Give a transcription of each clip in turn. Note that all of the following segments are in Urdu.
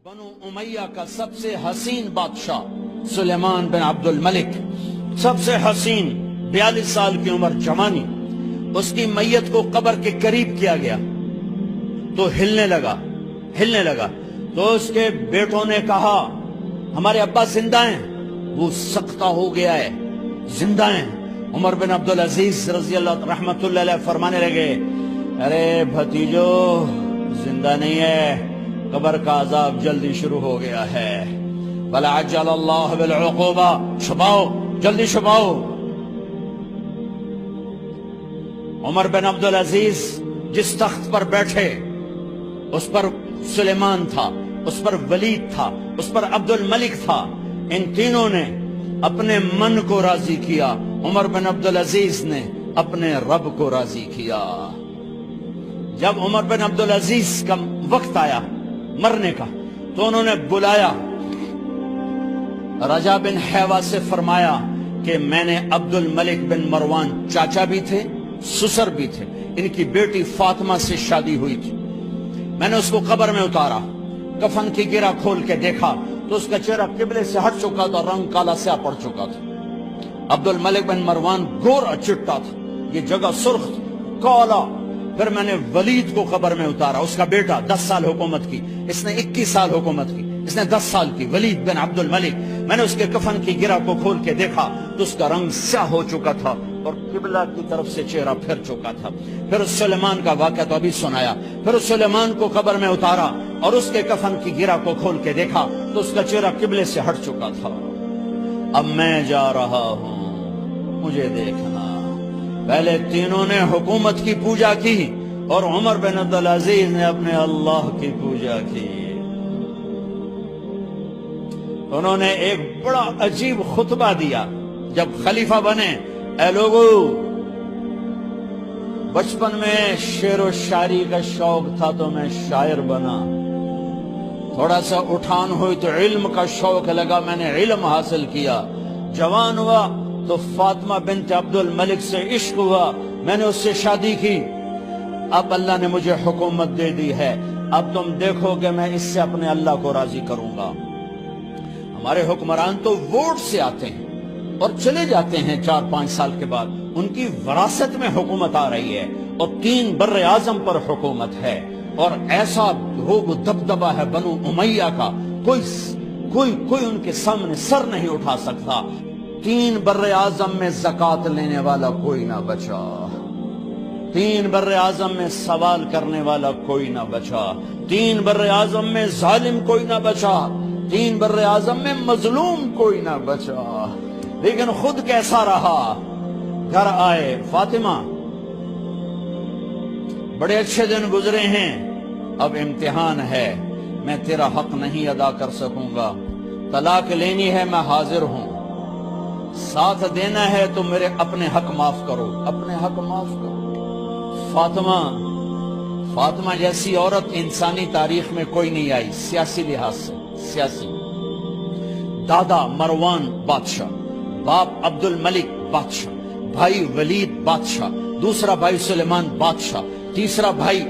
بنو امیہ کا سب سے حسین بادشاہ سلیمان بن عبد الملک، سب سے حسین، 42 سال کی عمر، جوانی، اس کی میت کو قبر کے قریب کیا گیا تو ہلنے لگا تو اس کے بیٹوں نے کہا ہمارے ابا زندہ ہیں، وہ سکتہ ہو گیا ہے، زندہ ہیں۔ عمر بن عبدالعزیز رضی اللہ رحمت اللہ علیہ فرمانے لگے ارے بھتیجو زندہ نہیں ہے، قبر کا عذاب جلدی شروع ہو گیا ہے، وَلَعَجَّلَ اللَّهُ بِالْعُقُوبَةِ، چھپاؤ، جلدی چھپاؤ۔ عمر بن عبدالعزیز جس تخت پر بیٹھے اس پر سلیمان تھا، اس پر ولید تھا، اس پر عبد الملک تھا، ان تینوں نے اپنے من کو راضی کیا، عمر بن عبدالعزیز نے اپنے رب کو راضی کیا۔ جب عمر بن عبدالعزیز کا وقت آیا مرنے کا تو انہوں نے بلایا رجا بن حیوہ سے، فرمایا کہ میں نے عبد الملک بن مروان چاچا بھی تھے، سسر بھی تھے، ان کی بیٹی فاطمہ سے شادی ہوئی تھی، میں نے اس کو قبر میں اتارا، کفن کی گرہ کھول کے دیکھا تو اس کا چہرہ قبلے سے ہٹ چکا تھا، رنگ کالا سیاہ پڑ چکا تھا۔ عبد الملک بن مروان گورا چٹا تھا، یہ جگہ سرخ تھی، کالا۔ پھر میں نے ولید کو قبر میں اتارا، اس کا بیٹا 10 سال حکومت کی، اس نے 21 سال حکومت کی، اس نے 10 سال کی، ولید بن عبد الملک۔ میں نے اس کے کفن کی گرہ کو کھول کے دیکھا تو اس کا رنگ سیاہ ہو چکا تھا اور قبلہ کی طرف سے چہرہ پھر چکا تھا۔ پھر سلیمان کا واقعہ تو ابھی سنایا، پھر سلیمان کو قبر میں اتارا اور اس کے کفن کی گرہ کو کھول کے دیکھا تو اس کا چہرہ قبلے سے ہٹ چکا تھا۔ اب میں جا رہا ہوں، مجھے دیکھنا۔ پہلے تینوں نے حکومت کی پوجا کی اور عمر بن عبدالعزیز نے اپنے اللہ کی پوجا کی۔ انہوں نے ایک بڑا عجیب خطبہ دیا جب خلیفہ بنے، اے لوگو، بچپن میں شعر و شاعری کا شوق تھا تو میں شاعر بنا، تھوڑا سا اٹھان ہوئی تو علم کا شوق لگا، میں نے علم حاصل کیا، جوان ہوا تو فاطمہ بنت عبد الملک سے عشق ہوا، میں نے اس سے شادی کی، اب اللہ نے مجھے حکومت دے دی ہے، اب تم دیکھو کہ میں اس سے اپنے اللہ کو راضی کروں گا۔ ہمارے حکمران تو ووٹ سے آتے ہیں اور چلے جاتے ہیں 4-5 سال کے بعد، ان کی وراثت میں حکومت آ رہی ہے اور 3 بر اعظم پر حکومت ہے، اور ایسا روب دبدبہ ہے بنو امیہ کا، کوئی ان کے سامنے سر نہیں اٹھا سکتا۔ 3 بر اعظم میں زکوٰۃ لینے والا کوئی نہ بچا، 3 بر اعظم میں سوال کرنے والا کوئی نہ بچا، 3 بر اعظم میں ظالم کوئی نہ بچا، 3 بر اعظم میں مظلوم کوئی نہ بچا۔ لیکن خود کیسا رہا؟ گھر آئے، فاطمہ بڑے اچھے دن گزرے ہیں، اب امتحان ہے، میں تیرا حق نہیں ادا کر سکوں گا، طلاق لینی ہے میں حاضر ہوں، ساتھ دینا ہے تو میرے اپنے حق معاف کرو، اپنے حق معاف کرو۔ فاطمہ جیسی عورت انسانی تاریخ میں کوئی نہیں آئی، سیاسی لحاظ سے، سیاسی۔ دادا مروان بادشاہ، باپ عبد الملک بادشاہ، بھائی ولید بادشاہ، دوسرا بھائی سلیمان بادشاہ، تیسرا بھائی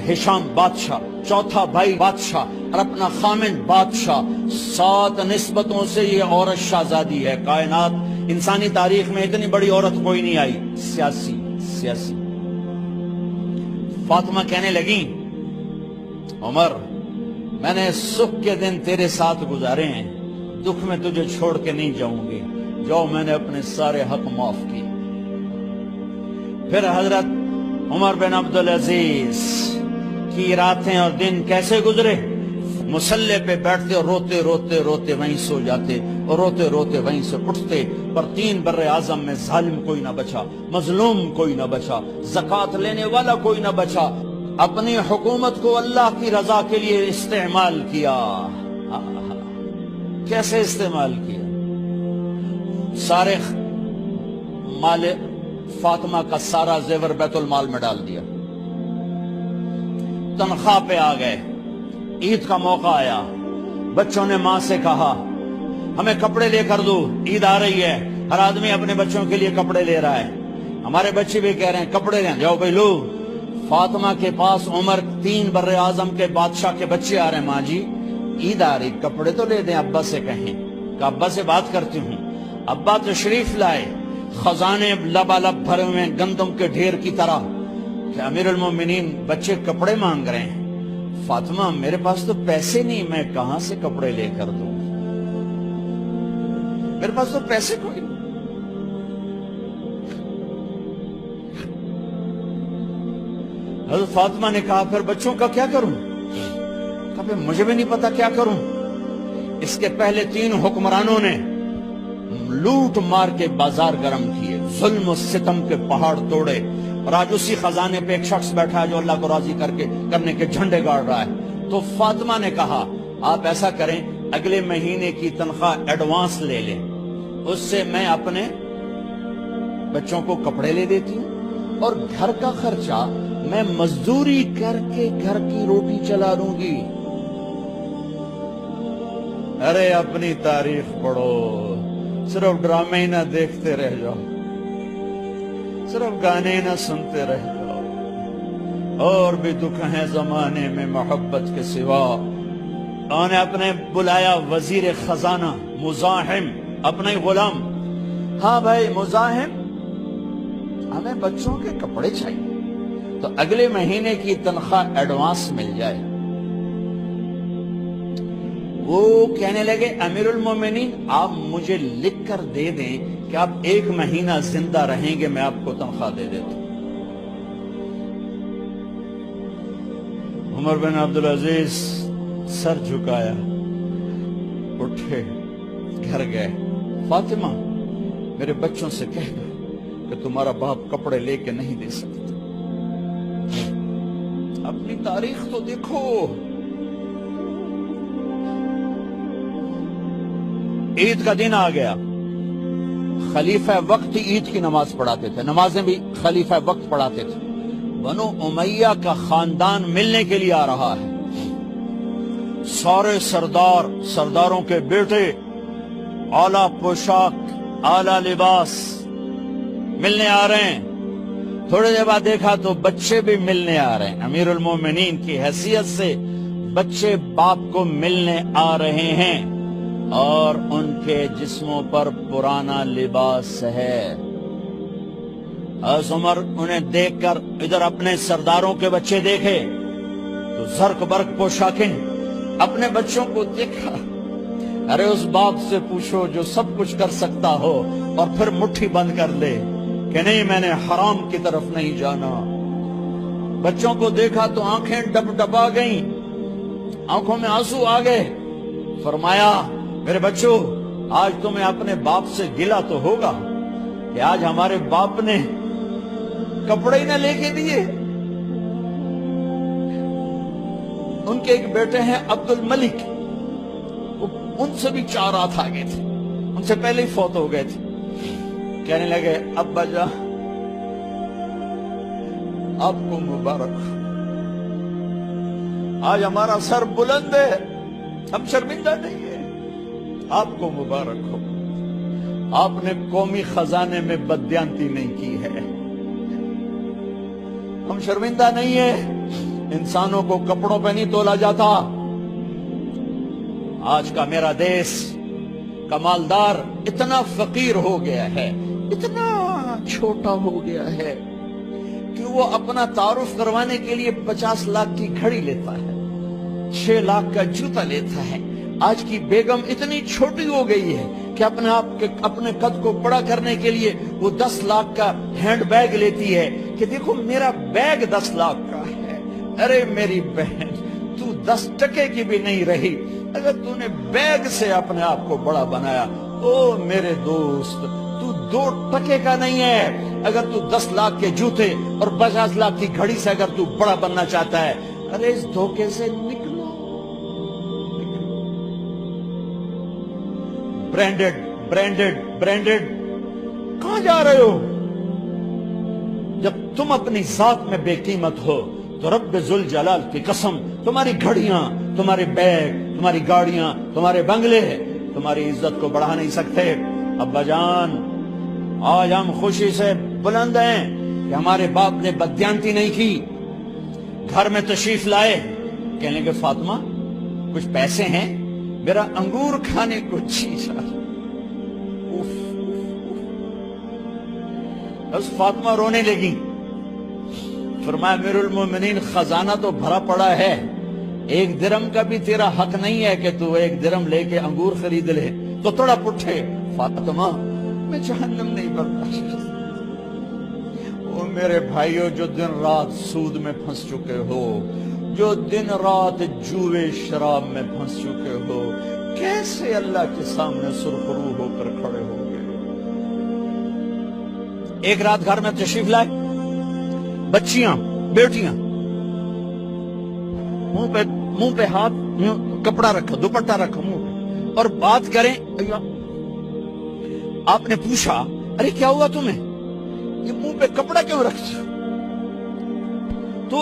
ہشام بادشاہ، چوتھا بھائی بادشاہ اور اپنا خامن بادشاہ، 7 نسبتوں سے یہ عورت شہزادی ہے۔ کائنات انسانی تاریخ میں اتنی بڑی عورت کوئی نہیں آئی، سیاسی۔ فاطمہ کہنے لگیں عمر، میں نے سکھ کے دن تیرے ساتھ گزارے ہیں، دکھ میں تجھے چھوڑ کے نہیں جاؤں گی، جو میں نے اپنے سارے حق معاف کیے۔ پھر حضرت عمر بن عبدالعزیز کی راتیں اور دن کیسے گزرے؟ مسلح پہ بیٹھتے اور روتے وہیں سو جاتے اور روتے وہیں سے اٹھتے، پر 3 بر اعظم میں ظالم کوئی نہ بچا، مظلوم کوئی نہ بچا، زکوٰۃ لینے والا کوئی نہ بچا، اپنی حکومت کو اللہ کی رضا کے لیے استعمال کیا۔ کیسے استعمال کیا؟ سارے مال فاطمہ کا سارا زیور بیت المال میں ڈال دیا، تنخواہ پہ آ گئے، عید کا موقع آیا، بچوں نے ماں سے کہا ہمیں کپڑے لے کر دو، عید آ رہی ہے، ہر آدمی اپنے بچوں کے لیے کپڑے لے رہا ہے، ہمارے بچے بھی کہہ رہے ہیں کپڑے لیں، جاؤ بھائی لو۔ فاطمہ کے پاس عمر 3 بر اعظم کے بادشاہ کے بچے آ رہے ہیں، ماں جی عید آ رہی، کپڑے تو لے دیں، ابا سے کہیں کہ ابا سے بات کرتی ہوں۔ ابا تشریف لائے، خزانے لبالب بھرے ہوئے گندم کے ڈھیر کی طرح کہ امیر المومنین بچے کپڑے مانگ رہے ہیں۔ فاطمہ میرے پاس تو پیسے نہیں، میں کہاں سے کپڑے لے کر دوں، میرے پاس تو پیسے کوئی نہیں۔ حضرت فاطمہ نے کہا پھر بچوں کا کیا کروں؟ کہا پھر مجھے بھی نہیں پتا کیا کروں۔ اس کے پہلے 3 حکمرانوں نے لوٹ مار کے بازار گرم کیے، ظلم و ستم کے پہاڑ توڑے، اور آج اسی خزانے پہ ایک شخص بیٹھا ہے جو اللہ کو راضی کرنے کے جھنڈے گاڑ رہا ہے۔ تو فاطمہ نے کہا آپ ایسا کریں، اگلے مہینے کی تنخواہ ایڈوانس لے لیں، اس سے میں اپنے بچوں کو کپڑے لے دیتی ہوں، اور گھر کا خرچہ میں مزدوری کر کے گھر کی روٹی چلا دوں گی۔ ارے اپنی تاریخ پڑھو، صرف ڈرامے نہ دیکھتے رہ جاؤ، صرف گانے نہ سنتے رہ جاؤ، اور بھی دکھ ہیں زمانے میں محبت کے سوا۔ انہوں نے اپنے بلایا وزیر خزانہ مزاحم، اپنے غلام، ہاں بھائی مزاحم ہمیں بچوں کے کپڑے چاہیے، تو اگلے مہینے کی تنخواہ ایڈوانس مل جائے۔ وہ کہنے لگے امیر المومنین آپ مجھے لکھ کر دے دیں کہ آپ 1 مہینہ زندہ رہیں گے، میں آپ کو تنخواہ دے دیتا ہوں۔ عمر بن عبدالعزیز سر جھکایا، اٹھے، گھر گئے۔ فاطمہ میرے بچوں سے کہہ دو کہ تمہارا باپ کپڑے لے کے نہیں دے سکتا۔ اپنی تاریخ تو دیکھو۔ عید کا دن آ گیا، خلیفہ وقت عید کی نماز پڑھاتے تھے، نمازیں بھی خلیفہ وقت پڑھاتے تھے۔ بنو امیہ کا خاندان ملنے کے لیے آ رہا ہے، سارے سرداروں کے بیٹے اعلیٰ پوشاک، اعلیٰ لباس ملنے آ رہے ہیں۔ تھوڑے دیر بعد دیکھا تو بچے بھی ملنے آ رہے ہیں، امیر المومنین کی حیثیت سے بچے باپ کو ملنے آ رہے ہیں، اور ان کے جسموں پر پرانا لباس ہے۔ حضرت عمر انہیں دیکھ کر ادھر اپنے سرداروں کے بچے دیکھے تو زرق برق پوشاکیں، اپنے بچوں کو دیکھا۔ ارے اس باپ سے پوچھو جو سب کچھ کر سکتا ہو اور پھر مٹھی بند کر لے کہ نہیں میں نے حرام کی طرف نہیں جانا۔ بچوں کو دیکھا تو آنکھیں ڈب ڈبا گئیں، آنکھوں میں آنسو آ گئے۔ فرمایا میرے بچوں آج تمہیں اپنے باپ سے گلہ تو ہوگا کہ آج ہمارے باپ نے کپڑے ہی نہ لے کے دیے۔ ان کے ایک بیٹے ہیں عبد الملک، ان سے بھی 4 ہاتھ آگے تھے، ان سے پہلے ہی فوت ہو گئے تھے۔ کہنے لگے ابا جان آپ کو مبارک، آج ہمارا سر بلند ہے، ہم شرمندہ نہیں ہیں، آپ کو مبارک ہو، آپ نے قومی خزانے میں بددیانتی نہیں کی ہے، ہم شرمندہ نہیں ہیں، انسانوں کو کپڑوں پہ نہیں تولا جاتا۔ آج کا میرا دیس کا مالدار اتنا فقیر ہو گیا ہے، اتنا چھوٹا ہو گیا ہے کہ وہ اپنا تعارف کروانے کے لیے 50 لاکھ کی گھڑی لیتا ہے، 6 لاکھ کا جوتا لیتا ہے۔ آج کی بیگم اتنی چھوٹی ہو گئی ہے کہ اپنے قد کو بڑا کرنے کے لیے وہ 10 لاکھ کا ہینڈ بیگ لیتی ہے کہ دیکھو میرا بیگ 10 لاکھ کا ہے۔ ارے میری بہن تو 10 ٹکے کی بھی نہیں رہی، اگر تو نے بیگ سے اپنے آپ کو بڑا بنایا، او میرے دوست تو 2 ٹکے کا نہیں ہے۔ اگر تو 10 لاکھ کے جوتے اور 50 لاکھ کی گھڑی سے اگر تو بڑا بننا چاہتا ہے، ارے اس دھوکے سے نکلو۔ برینڈڈ کہاں جا رہے ہو؟ جب تم اپنی ذات میں بے قیمت ہو تو رب ذوالجلال کی قسم تمہاری گھڑیاں، تمہارے بیگ، تمہاری گاڑیاں، تمہارے بنگلے تمہاری عزت کو بڑھا نہیں سکتے۔ ابا جان آج ہم خوشی سے بلند ہیں کہ ہمارے باپ نے بددیانتی نہیں کی۔ گھر میں تشریف لائے، کہنے لگے فاطمہ کچھ پیسے ہیں، میرا انگور کھانے کو جی چاہ۔ بس فاطمہ رونے لگی، فرمایا امیر المومنین خزانہ تو بھرا پڑا ہے، 1 درم کا بھی تیرا حق نہیں ہے کہ تو 1 درم لے کے انگور خرید لے۔ تو تھوڑا پٹھے، فاطمہ میں جہنم نہیں برداشت۔ او میرے بھائیو، جو دن رات سود میں پھنس چکے ہو، جو دن رات جوے شراب میں پھنس چکے ہو، کیسے اللہ کے سامنے سرخرو ہو کر کھڑے ہو گئے؟ ایک رات گھر میں تشریف لائے، بچیاں بیٹیاں، منہ پہ ہاتھ، کپڑا رکھا، دوپٹہ رکھا منہ پہ، اور بات کریں۔ آپ نے پوچھا ارے کیا ہوا تمہیں، یہ منہ پہ کپڑا کیوں رکھتی ہو؟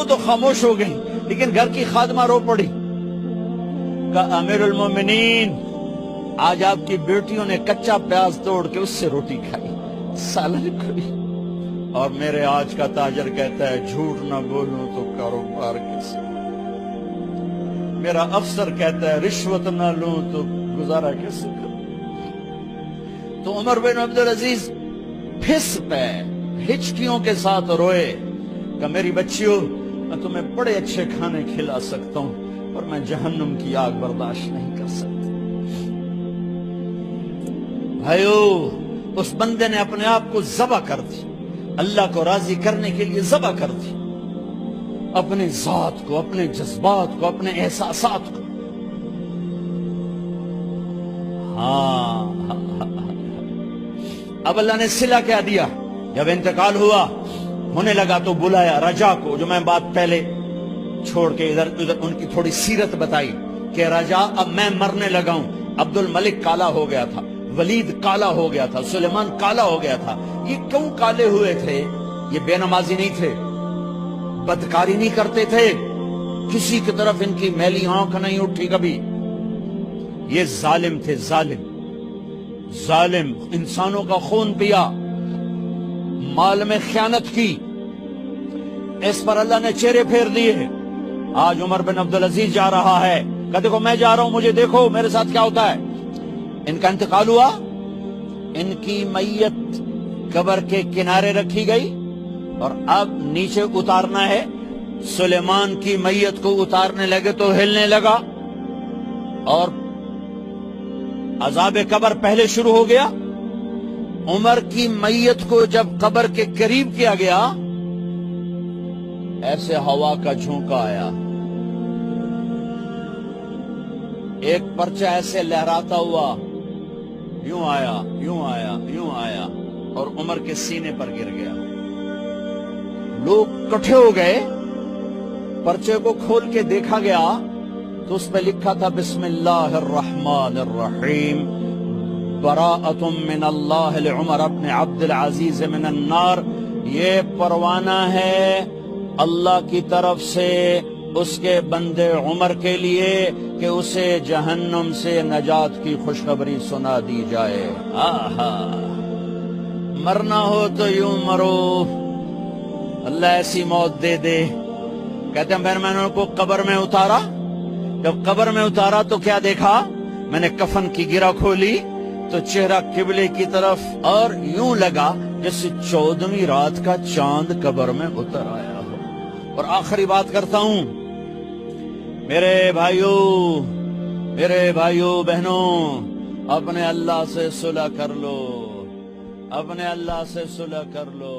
تو خاموش ہو گئی، لیکن گھر کی خادمہ رو پڑی، کہا امیر المومنین آج آپ کی بیٹیوں نے کچا پیاز توڑ کے اس سے روٹی کھائی، سالن کھائی، اور میرے آج کا تاجر کہتا ہے جھوٹ نہ بولوں تو کاروبار کیسے، میرا افسر کہتا ہے رشوت نہ لوں تو گزارا کیسے کروں۔ تو عمر بن عبدالعزیز پھس پہ ہچکیوں کے ساتھ روئے کہ میری بچیوں، میں تمہیں بڑے اچھے کھانے کھلا سکتا ہوں، اور میں جہنم کی آگ برداشت نہیں کر سکتا۔ بھائیو، اس بندے نے اپنے آپ کو ذبح کر دی، اللہ کو راضی کرنے کے لیے ذبح کر دی، اپنے ذات کو، اپنے جذبات کو، اپنے احساسات کو۔ اب اللہ نے صلہ کیا دیا، جب انتقال ہوا ہونے لگا تو بلایا رجا کو، جو میں بات پہلے چھوڑ کے ادھر ان کی تھوڑی سیرت بتائی کہ رجا اب میں مرنے لگا ہوں۔ عبد الملک کالا ہو گیا تھا، ولید کالا ہو گیا تھا، سلیمان کالا ہو گیا تھا۔ یہ کیوں کالے ہوئے تھے؟ یہ بے نمازی نہیں تھے، بدکاری نہیں کرتے تھے، کسی کی طرف ان کی میلی آنکھ نہیں اٹھی کبھی۔ یہ ظالم تھے، ظالم، انسانوں کا خون پیا، مال میں خیانت کی، اس پر اللہ نے چہرے پھیر دیے۔ آج عمر بن عبدالعزیز جا رہا ہے، کہ دیکھو میں جا رہا ہوں، مجھے دیکھو میرے ساتھ کیا ہوتا ہے۔ ان کا انتقال ہوا، ان کی میت قبر کے کنارے رکھی گئی، اور اب نیچے اتارنا ہے۔ سلیمان کی میت کو اتارنے لگے تو ہلنے لگا، اور عذاب قبر پہلے شروع ہو گیا۔ عمر کی میت کو جب قبر کے قریب کیا گیا، ایسے ہوا کا جھونکا آیا، ایک پرچہ ایسے لہراتا ہوا، یوں آیا، یوں آیا، یوں آیا، اور عمر کے سینے پر گر گیا۔ لوگ کٹھے ہو گئے، پرچے کو کھول کے دیکھا گیا تو اس پہ لکھا تھا بسم اللہ الرحمن الرحیم، براءۃ من اللہ لعمر بن عبد العزیز من النار۔ یہ پروانہ ہے اللہ کی طرف سے اس کے بندے عمر کے لیے کہ اسے جہنم سے نجات کی خوشخبری سنا دی جائے۔ آہا، مرنا ہو تو یوں مرو، اللہ ایسی موت دے دے۔ کہتے ہیں پھر میں نے ان کو قبر میں اتارا، جب قبر میں اتارا تو کیا دیکھا؟ میں نے کفن کی گرہ کھولی تو چہرہ قبلے کی طرف، اور یوں لگا جیسے 14ویں رات کا چاند قبر میں اتر آیا ہو۔ اور آخری بات کرتا ہوں، میرے بھائیوں بہنوں، اپنے اللہ سے صلح کر لو، اپنے اللہ سے صلح کر لو۔